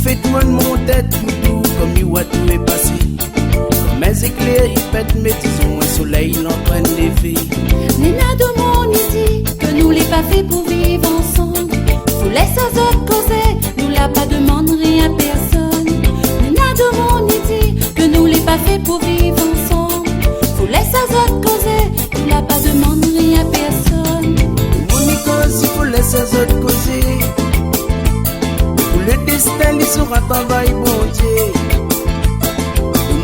fait tout le monde tête tout comme il voit tout est passé. Comme mes éclairs, ils pètent mes tisons, un soleil l'entraîne les filles. Nena de mon ici, que nous les pas fait pour vivre ensemble. Faut laisser aux autres causer, nous l'a pas demandé rien à personne. Nena de mon ici, que nous les pas fait pour vivre ensemble. Faut laisser aux autres causer, nous l'a pas demandé rien à personne. Mon cause, il faut laisser aux autres causer. Pour le destin, il sera travail, bon Dieu.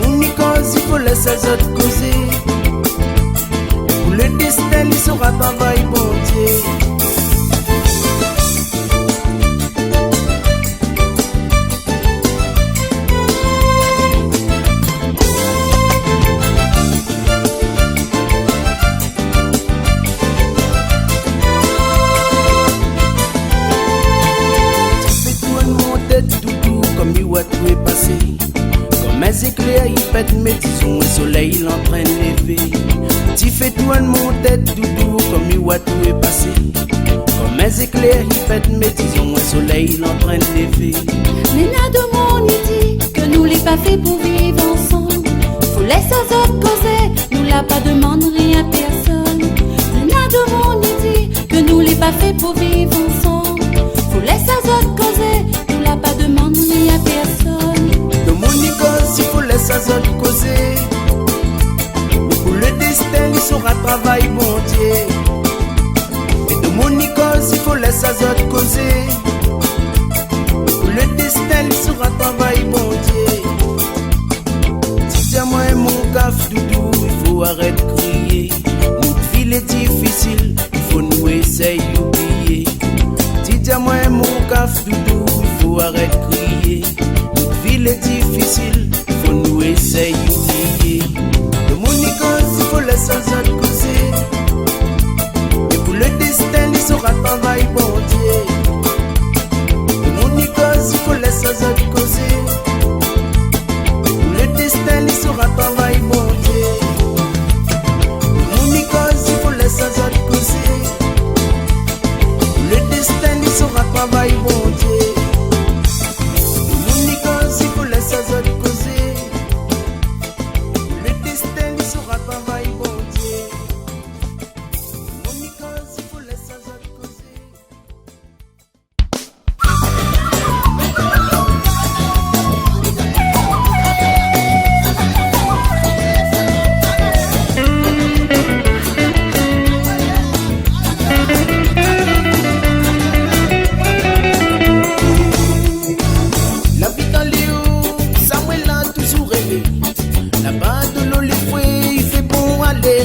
Mon cause, il faut laisser aux autres causer. Pour le destin, il sera travail, bon Dieu. Tout est passé. Comme mes éclairs, ils pètent mes tisons, le soleil l'entraîne les filles. Tu fais tout en mon tête doudou, comme il voit tout est passé. Comme mes éclairs, ils pètent mes tisons, le soleil l'entraîne les filles. Nena de mon ici, que nous les pas fait pour vivre ensemble. Faut laisser aux autres causer, nous l'a pas demandé rien à personne. Nena de mon ici, que nous les pas fait pour vivre ensemble. Faut laisser aux autres causer, nous l'a pas demandé rien à personne. De mon cause, il faut laisser aux autres causer. Pour le destin, il sera travail, bon Dieu. Et de mon cause, il faut laisser aux autres causer. Pour le destin, il sera travail, bon Dieu. Dis-moi mon caf doudou, il faut arrêter de crier. Notre ville est difficile, il faut nous essayer d'oublier. Dis-moi mon caf doudou, il faut arrêter de crier. Notre ville est difficile, il faut nous essayer d'oublier. De mon cause, il faut laisser aux autres causer. Et pour le destin, il sera travail, bon Dieu. De mon cause, il faut laisser aux autres causer. Et pour le destin, il sera travail, bon Dieu. De mon cause, il faut laisser aux autres causer. Le destin, il sera travail, bon Dieu. Mon cause, il faut laisser aux autres causer. Le destin, il sera travail, bon Dieu. Mon cause, il faut laisser aux autres causer.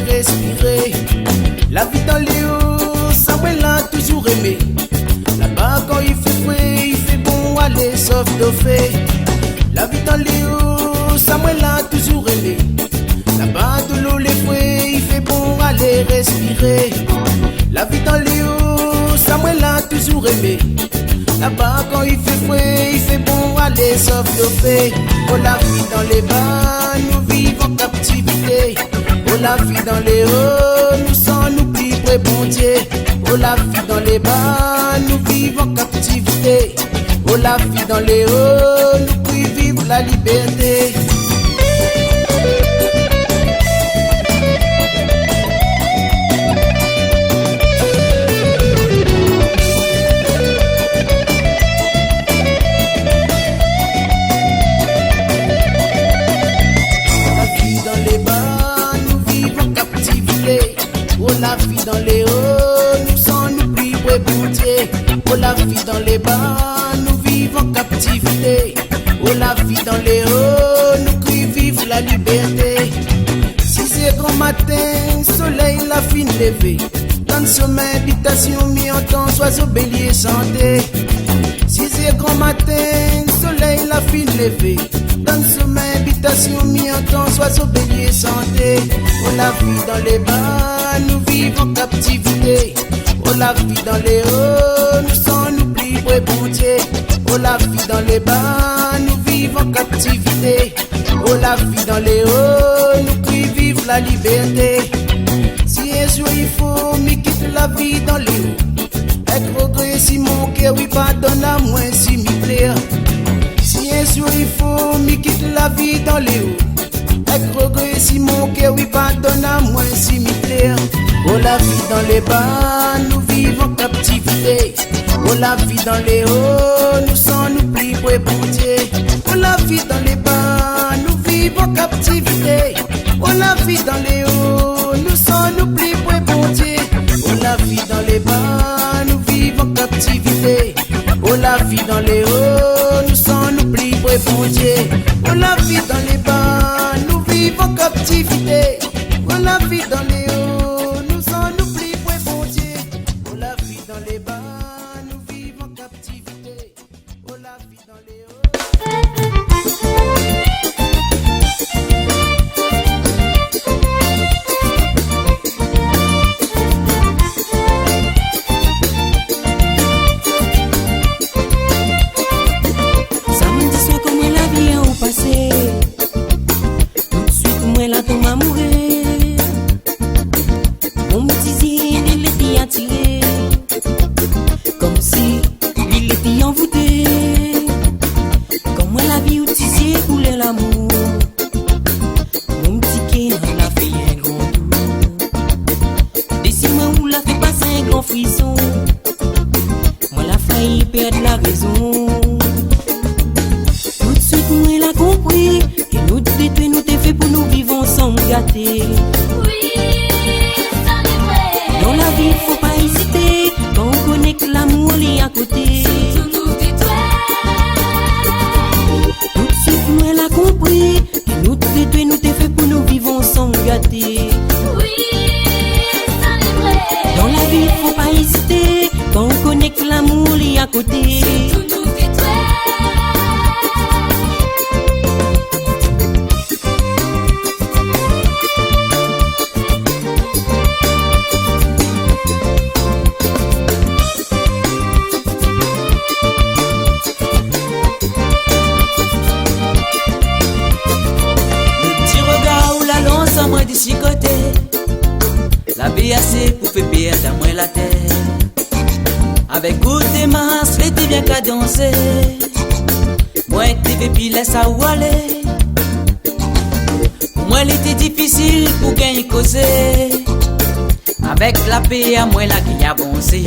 Respirer. La vie dans les hauts, Samuel a toujours aimé. Là-bas quand il fait frais, il fait bon aller sauf d'offrir. La vie dans les hauts, Samuel a toujours aimé. Là-bas de l'eau les frais, il fait bon aller respirer. La vie dans les hauts, Samuel a toujours aimé. Là-bas quand il fait frais, il fait bon aller sauf d'offrir. Oh la vie dans les bas, nous vivons en captivité. Oh la vie dans les hauts, nous sommes nous plus près bon Dieu. Oh la vie dans les bas, nous vivons en captivité. Oh la vie dans les hauts, nous plus vivre la liberté. La vie dans les hauts, nous sommes nous plus près bon Dieu. Oh la vie dans les bas, nous vivons en captivité. Oh la vie dans les hauts, nous qui vivons la liberté. Si c'est grand matin, soleil la fin levé. Dans le sommeil, habitation, mi entend oiseaux bélier chanter. Si c'est grand matin, soleil la fin levé. Dans le sommeil, habitation, mi entend oiseaux bélier chanter. Oh la vie dans les bas, nous vivons en captivité. Oh la vie dans les hauts, nous sommes nous plus près bon Dieu. Oh la vie dans les bas, nous vivons en captivité. Oh la vie dans les hauts, nous qui vivons la liberté. Si un jour il faut me quitter la vie dans les hauts, avec regret si mon cœur oui pardonne à moi si m'y plaire. la vie dans les bas, nous vivons en captivité. Oh la vie dans les hauts, nous sommes nous libres et bon Dieu. Oh la vie dans les bas, nous vivons en captivité. Oh la vie dans les hauts, nous sommes nous libres et bon Dieu. Oh la vie dans les bas, nous vivons en captivité. Oh la vie dans les hauts, nous sommes nous libres et bon Dieu. Oh la vie dans les bas, nous vivons en captivité. Oh la vie dans les hauts, nous sommes nous libres et bon Dieu. Oh la vie dans les bas, nous vivons en captivité. Oh la vie dans les hauts. Tout de suite, moi là, tout m'a mouru. Mon petit zine, il était attiré, comme si il était envoûté. Comme moi, la vie, où tisier coulait l'amour. Mon petit Ken, l'a fait un grand tour. Décide-moi où l'a fait passer un grand frisson. Moi, la failli perdre la raison. Moi l'a compris que nous deux nous t'es fait pour nous vivre ensemble gâtés. Oui, ça est vrai. Dans la vie faut pas hésiter, quand on connaît que l'amour est à côté. Surtout nous dis-toi. Tout de suite moi l'a compris que nous deux nous t'es fait pour nous vivre ensemble gâtés. Oui, ça est vrai. Dans la vie faut pas hésiter, quand on connaît que l'amour est à côté. Surtout nous dis-toi. D'ici côté, la BAC pour faire perdre à moi la terre. Avec goût et masse, l'été bien qu'à danser. Moi, t'es puis laisse à où aller. Pour moi, l'été difficile pour gagner causer. Avec la paix à moi, la qui a avancé.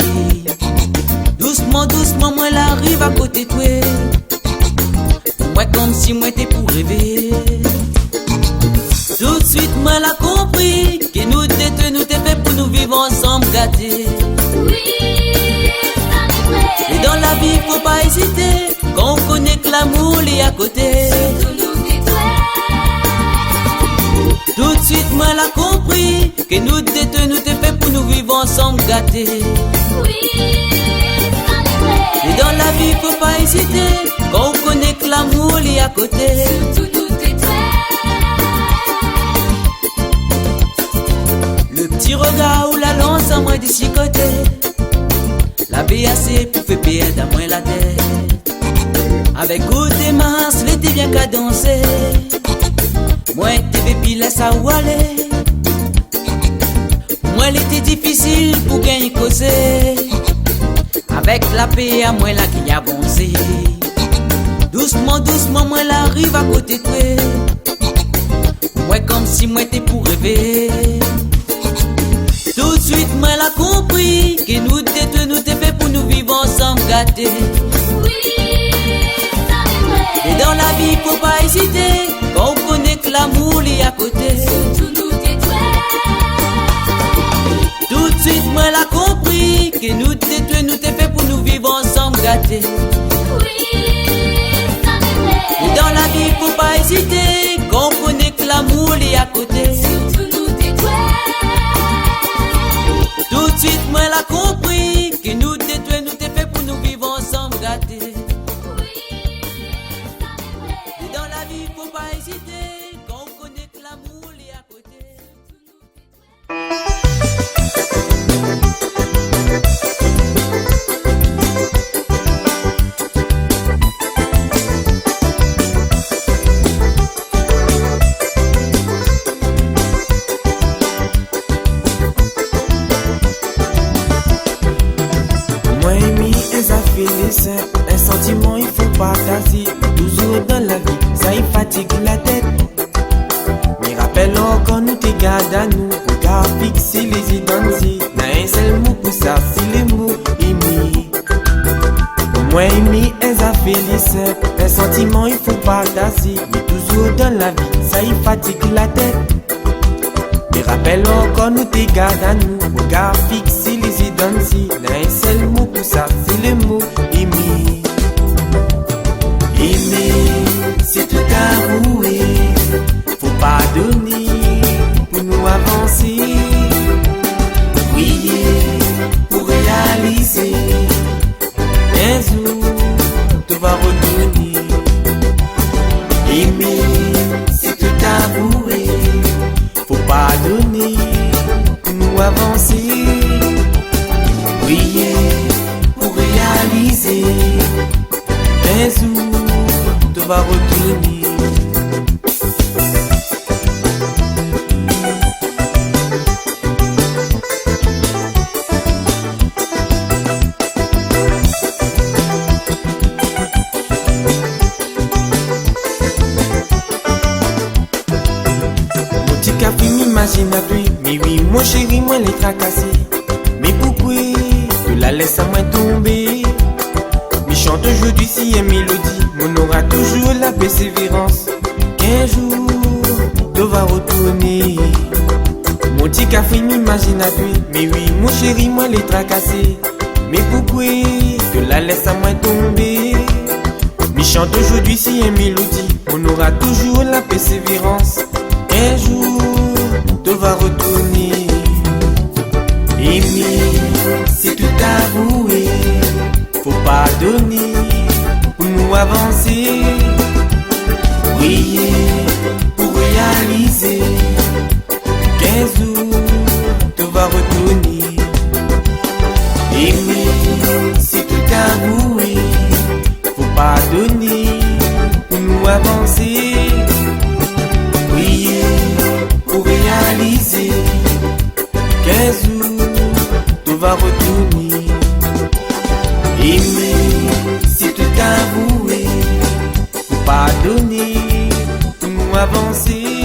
Doucement, doucement, moi, l'arrive à côté de toi. Pour moi, comme si moi, t'es pour rêver. Tout de suite, moi l'a compris que nous t'es fait pour nous vivre ensemble gâtés. Oui, ça est vrai. Et dans la vie, faut pas hésiter, quand on connaît que l'amour est à côté. Surtout nous dis-toi. Tout de suite, moi l'a compris que nous t'es fait pour nous vivre ensemble gâtés. Oui, ça est vrai. Et dans la vie, faut pas hésiter, quand on connaît que l'amour est à côté. Surtout nous dis-toi. Le petit regard ou la lance à moi d'ici côté, la BAC pour faire perdre à moi la tête. Avec goût et masse, l'été bien qu'à danser. Moi t'es puis laisse à où aller. Moi l'été difficile pour gagner causer. Avec la paix à moi là qui a avancé. Doucement, doucement, moi l'arrive à côté de toi. Moi comme si moi t'es pour rêver. Tout de suite, moi l'a compris que nous t'es fait pour nous vivre ensemble gâtés. Oui, ça est vrai. Et dans la vie, faut pas hésiter, quand on connaît que l'amour est à côté. Surtout nous dis-toi. Tout de suite, moi l'a compris que nous t'es fait pour nous vivre ensemble gâtés. Oui, ça est vrai. Et dans la vie, faut pas hésiter, quand on connaît que l'amour est à côté. Surtout nous dis-toi. Tout de suite, moi l'a compris que nous t'es fait pour nous vivre ensemble gâtés. Oui, ça est vrai. Et dans la vie, faut pas hésiter, quand on connaît que l'amour est à côté. Un sentiment il faut partager, toujours dans la vie, ça y fatigue la tête. Mais rappelons quand nous t'es garde à nous, regard fixé les identités. Un sentiment il faut partager, mais toujours dans la vie, ça y fatigue la tête. Mais rappelle encore nous t'es garde à nous, regard fixé les yeux dans le ciel. Un seul mot pour ça, c'est le mot aimer. Aimer, c'est tout avouer, faut pardonner pour nous avancer. Prier pour réaliser, un jour tu vas retourner. Aimer, c'est tout avouer, faut pardonner pour nous avancer. Prier pour réaliser, un jour tu vas retourner. M'imagine à lui, mais oui, mon chéri, moi les tracassé. Mais pourquoi tu la laisses à moi tomber? Mais chante aujourd'hui si une mélodie, mon aura toujours la persévérance. Qu'un jour, tu vas retourner. Mon petit café m'imagine à lui, mais oui, mon chéri, moi les tracassé. Mais pourquoi tu la laisses à moi tomber? Mais chante aujourd'hui si une mélodie, on aura toujours la persévérance. Un jour, tu vas retourner. Aimer, c'est tout avouer, faut pardonner pour nous avancer. Prier pour réaliser qu'un jour tu vas retourner. Aimer, c'est tout avouer, faut pardonner pour nous avancer. Prier pour réaliser qu'un jour tu vas retourner. Aimer, c'est tout avouer, faut pardonner pour nous avancer.